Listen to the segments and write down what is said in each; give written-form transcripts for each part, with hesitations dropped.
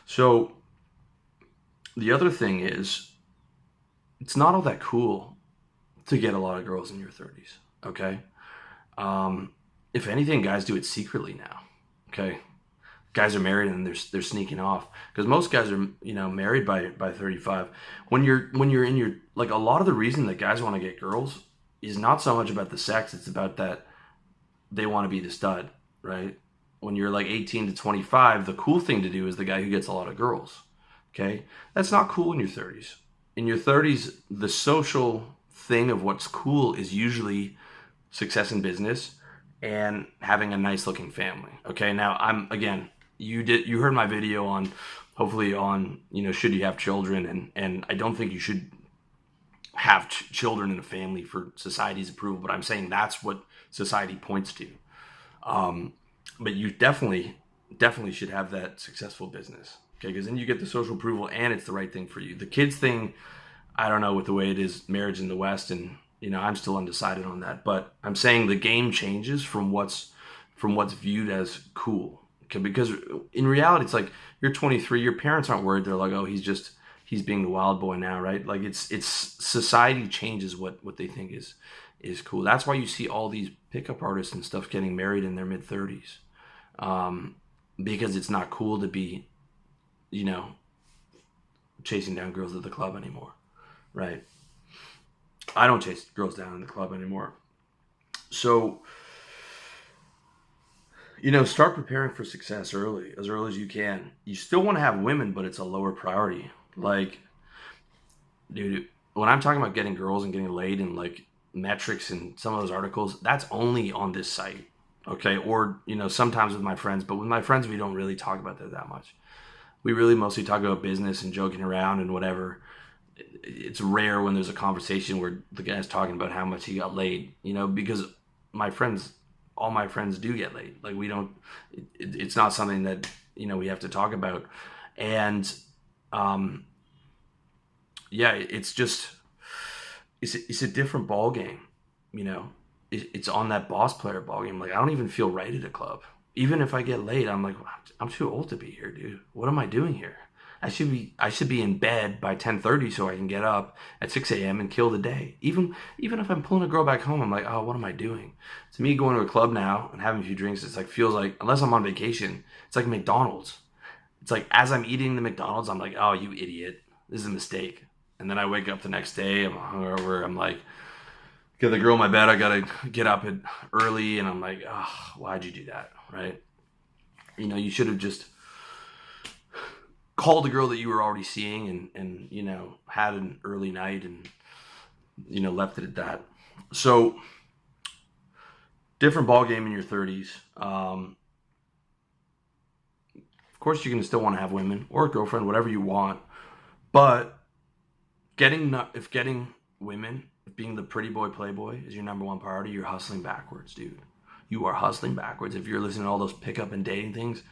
So the other thing is, it's not all that cool to get a lot of girls in your 30s. Okay. If anything, guys do it secretly now. Okay. Guys are married and they're sneaking off because most guys are married by 35. When you're in your, like, a lot of the reason that guys want to get girls is not so much about the sex. It's about that they want to be the stud, right? When you're like 18 to 25, the cool thing to do is the guy who gets a lot of girls. Okay, that's not cool in your 30s. In your 30s, the social thing of what's cool is usually success in business and having a nice looking family. Okay, now you heard my video on, hopefully, on should you have children, and I don't think you should have children in a family for society's approval, but I'm saying that's what society points to. But you definitely should have that successful business, okay? Because then you get the social approval and it's the right thing for you. The kids thing, I don't know, with the way it is marriage in the West, and I'm still undecided on that. But I'm saying the game changes from what's viewed as cool, okay? Because in reality, it's like you're 23, your parents aren't worried. They're like, oh, he's being the wild boy now, right? Like it's society changes what they think is cool. That's why you see all these pickup artists and stuff getting married in their mid 30s, because it's not cool to be, chasing down girls at the club anymore, right? I don't chase girls down in the club anymore. So, start preparing for success as early as you can. You still want to have women, but it's a lower priority. Like, dude, when I'm talking about getting girls and getting laid and like metrics and some of those articles, that's only on this site, okay? Or sometimes with my friends, but with my friends we don't really talk about that much. We really mostly talk about business and joking around and whatever. It's rare when there's a conversation where the guy's talking about how much he got laid, because all my friends do get laid. Like, we don't, it's not something that we have to talk about. And yeah, it's just, it's a different ball game, It's on that boss player ball game. Like, I don't even feel right at a club. Even if I get laid, I'm like, I'm too old to be here, dude. What am I doing here? I should be in bed by 10:30 so I can get up at 6 a.m. and kill the day. Even if I'm pulling a girl back home, I'm like, oh, what am I doing? To me, going to a club now and having a few drinks, it's like, feels like, unless I'm on vacation, it's like McDonald's. It's like, as I'm eating the McDonald's, I'm like, oh, you idiot. This is a mistake. And then I wake up the next day, I'm hungover, I'm like, get the girl in my bed, I gotta get up early, and I'm like, oh, why'd you do that, right? You should have just called a girl that you were already seeing and had an early night and, left it at that. So, different ball game in your 30s. Of course, you're going to still want to have women or a girlfriend, whatever you want, but if getting women, being the pretty boy playboy is your number one priority, you're hustling backwards, dude. You are hustling backwards. If you're listening to all those pickup and dating things,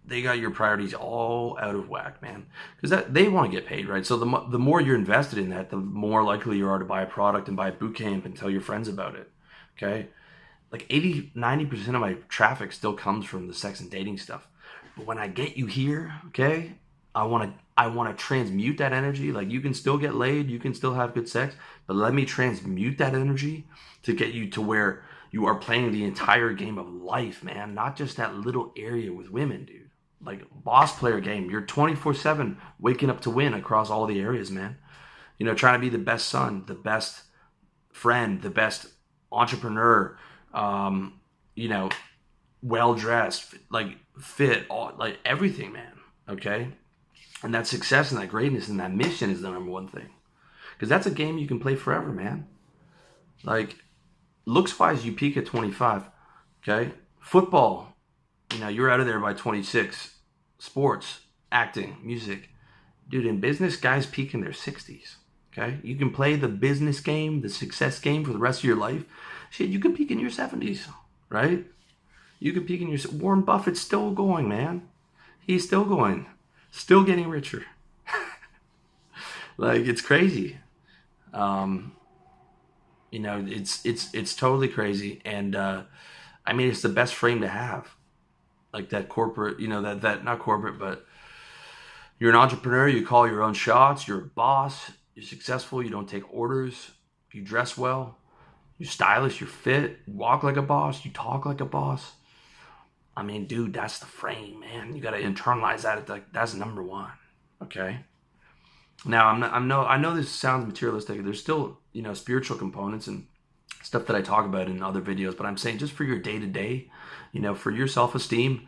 they got your priorities all out of whack, man. Because they want to get paid, right? So the more you're invested in that, the more likely you are to buy a product and buy a boot camp and tell your friends about it, okay? Like 90% of my traffic still comes from the sex and dating stuff. But when I get you here, okay, I want to transmute that energy. Like, you can still get laid, you can still have good sex, but let me transmute that energy to get you to where you are playing the entire game of life, man. Not just that little area with women, dude. Like, boss player game. You're 24/7 waking up to win across all the areas, man. Trying to be the best son, the best friend, the best entrepreneur, well-dressed, like fit, like everything, man. Okay? And that success and that greatness and that mission is the number one thing. Because that's a game you can play forever, man. Like, looks-wise, you peak at 25, okay? Football, you're out of there by 26. Sports, acting, music. Dude, in business, guys peak in their 60s, okay? You can play the business game, the success game for the rest of your life. Shit, you can peak in your 70s, right? You can peak in your... Warren Buffett's still going, man. He's still going. Still getting richer. Like, it's crazy. It's totally crazy. And, it's the best frame to have. Like that corporate, that not corporate, but You're an entrepreneur, you call your own shots, you're a boss, you're successful, you don't take orders, you dress well, you're stylish, you're fit, you walk like a boss, you talk like a boss. I mean, dude, that's the frame, man. You got to internalize that. That's number one, okay? Now, I know this sounds materialistic. There's still, spiritual components and stuff that I talk about in other videos, but I'm saying just for your day-to-day, for your self-esteem,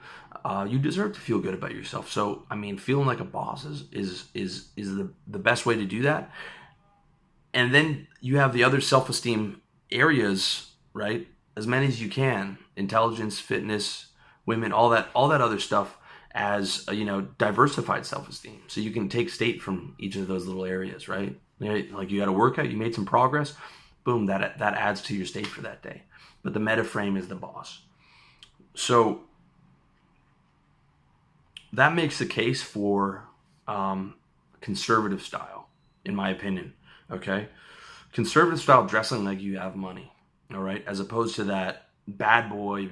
you deserve to feel good about yourself. So, I mean, feeling like a boss is the best way to do that. And then you have the other self-esteem areas, right? As many as you can: intelligence, fitness, women, all that other stuff, as diversified self-esteem. So you can take state from each of those little areas, right? Like you had a workout, you made some progress, boom, that adds to your state for that day. But the meta frame is the boss. So that makes the case for conservative style, in my opinion. Okay, conservative style dressing like you have money, all right, as opposed to that bad boy,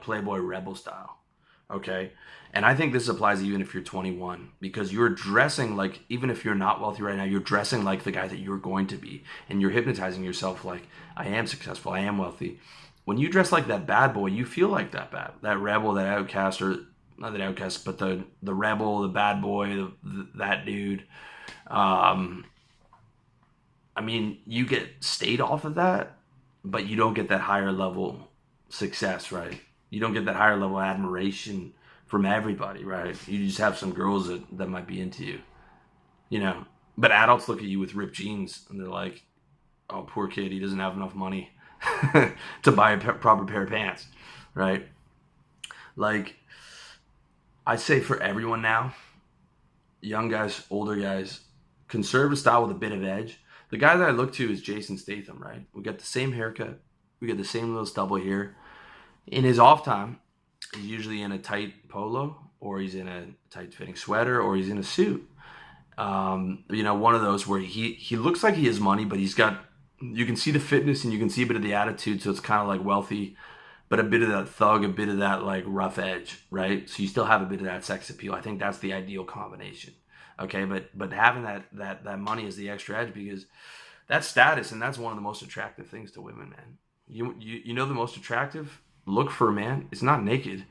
playboy rebel style. Okay, and I think this applies even if you're 21, because you're dressing like, even if you're not wealthy right now, you're dressing like the guy that you're going to be, and you're hypnotizing yourself like, I am successful, I am wealthy. When you dress like that bad boy, you feel like that rebel, that outcast, or not that outcast, but the rebel, the bad boy, that dude. I mean, you get stayed off of that, but you don't get that higher level success, right? You don't get that higher level admiration from everybody, right? You just have some girls that might be into you, But adults look at you with ripped jeans and they're like, oh, poor kid, he doesn't have enough money to buy a proper pair of pants, right? Like, I say for everyone now, young guys, older guys, conservative style with a bit of edge. The guy that I look to is Jason Statham, right? We got the same haircut. We got the same little stubble here. In his off time, he's usually in a tight polo, or he's in a tight fitting sweater, or he's in a suit. One of those where he looks like he has money, but you can see the fitness and you can see a bit of the attitude. So it's kind of like wealthy, but a bit of that thug, a bit of that like rough edge, right? So you still have a bit of that sex appeal. I think that's the ideal combination. Okay, but having that money is the extra edge, because that's status, and that's one of the most attractive things to women, man. You know the most attractive look for a man, it's not naked.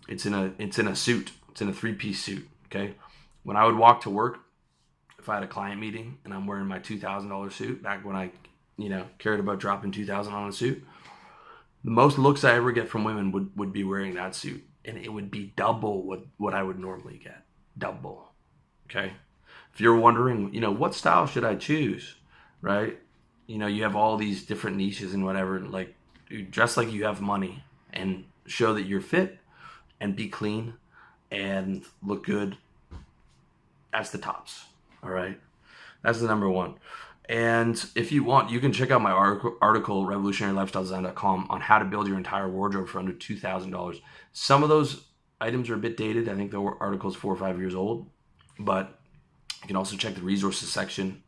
It's in a suit. It's in a 3-piece suit. Okay. When I would walk to work, if I had a client meeting and I'm wearing my $2,000 suit, back when I, cared about dropping $2,000 on a suit, the most looks I ever get from women would be wearing that suit, and it would be double what I would normally get. Double. Okay. If you're wondering, what style should I choose, right? You have all these different niches and whatever. Like, dude, dress like you have money and show that you're fit and be clean and look good. That's the tops. All right. That's the number one. And if you want, you can check out my article, revolutionarylifestyledesign.com, on how to build your entire wardrobe for under $2,000. Some of those items are a bit dated. I think the article is 4 or 5 years old, but you can also check the resources section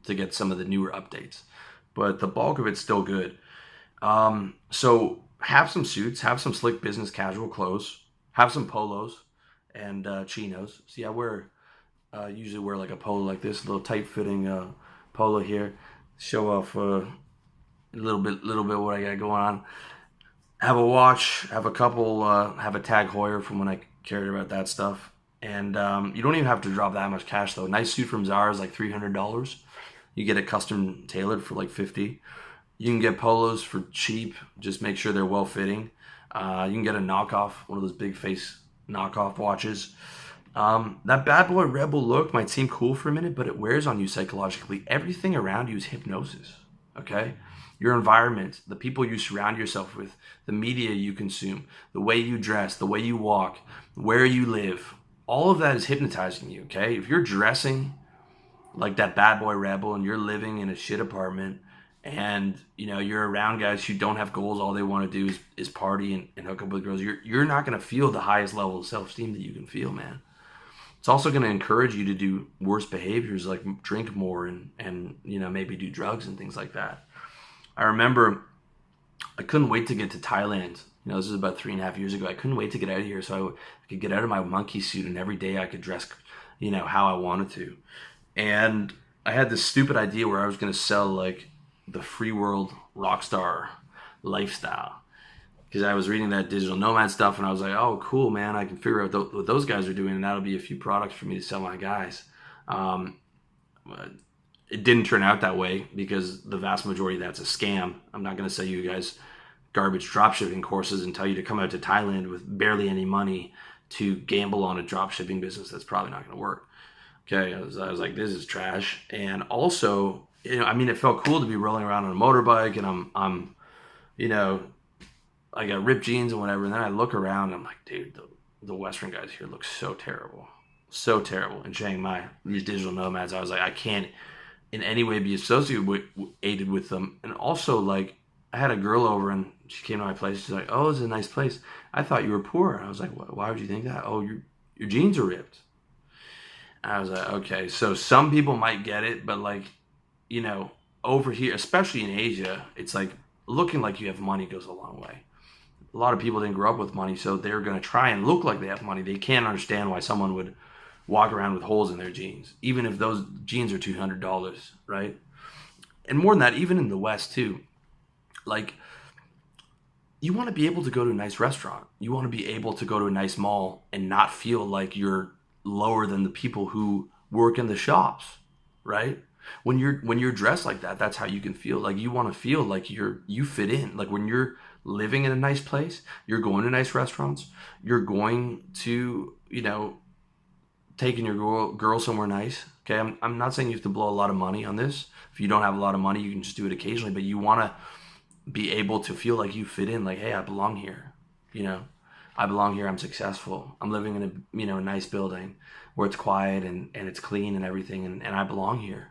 to get some of the newer updates. But the bulk of it's still good. So have some suits, have some slick business casual clothes, have some polos and chinos. See, I usually wear like a polo like this, a little tight fitting polo here, show off a little bit what I got going on. Have a watch, have a couple, have a Tag Heuer from when I cared about that stuff. And you don't even have to drop that much cash though. Nice suit from Zara is like $300. You get it custom tailored for like $50. You can get polos for cheap. Just make sure they're well fitting. You can get a knockoff, one of those big face knockoff watches. That bad boy rebel look might seem cool for a minute, but it wears on you psychologically. Everything around you is hypnosis. Okay? Your environment, the people you surround yourself with, the media you consume, the way you dress, the way you walk, where you live, all of that is hypnotizing you. Okay? If you're dressing like that bad boy rebel and you're living in a shit apartment, and you're around guys who don't have goals, all they want to do is party and hook up with girls, you're not going to feel the highest level of self-esteem that you can feel, man. It's also going to encourage you to do worse behaviors, like drink more and maybe do drugs and things like that. I remember I couldn't wait to get to Thailand, This is about 3.5 years ago. I couldn't wait to get out of here so I could get out of my monkey suit and every day I could dress, how I wanted to. And I had this stupid idea where I was going to sell like the free world rock star lifestyle because I was reading that digital nomad stuff and I was like, oh, cool, man. I can figure out what those guys are doing and that'll be a few products for me to sell my guys. Um, it didn't turn out that way because the vast majority of that's a scam. I'm not going to sell you guys garbage dropshipping courses and tell you to come out to Thailand with barely any money to gamble on a dropshipping business. That's probably not going to work. Okay, I was like, this is trash. And also, it felt cool to be rolling around on a motorbike, and I'm, I got ripped jeans and whatever. And then I look around, and I'm like, dude, the Western guys here look so terrible, in Chiang Mai. These digital nomads, I was like, I can't in any way be associated with them. And also, like, I had a girl over, and she came to my place. She's like, oh, this is a nice place. I thought you were poor. And I was like, why would you think that? Oh, your jeans are ripped. I was like, okay, so some people might get it, but like, over here, especially in Asia, it's like looking like you have money goes a long way. A lot of people didn't grow up with money, so they're going to try and look like they have money. They can't understand why someone would walk around with holes in their jeans, even if those jeans are $200, right? And more than that, even in the West too, like, you want to be able to go to a nice restaurant. You want to be able to go to a nice mall and not feel like you're lower than the people who work in the shops, right? When you're dressed like that, that's how you can feel. Like, you want to feel like you fit in. Like, when you're living in a nice place, you're going to nice restaurants, you're going to, taking your girl somewhere nice. Okay, I'm not saying you have to blow a lot of money on this. If you don't have a lot of money, you can just do it occasionally, but you want to be able to feel like you fit in, like, hey, I belong here. I belong here. I'm successful. I'm living in a nice building where it's quiet and it's clean and everything, and I belong here.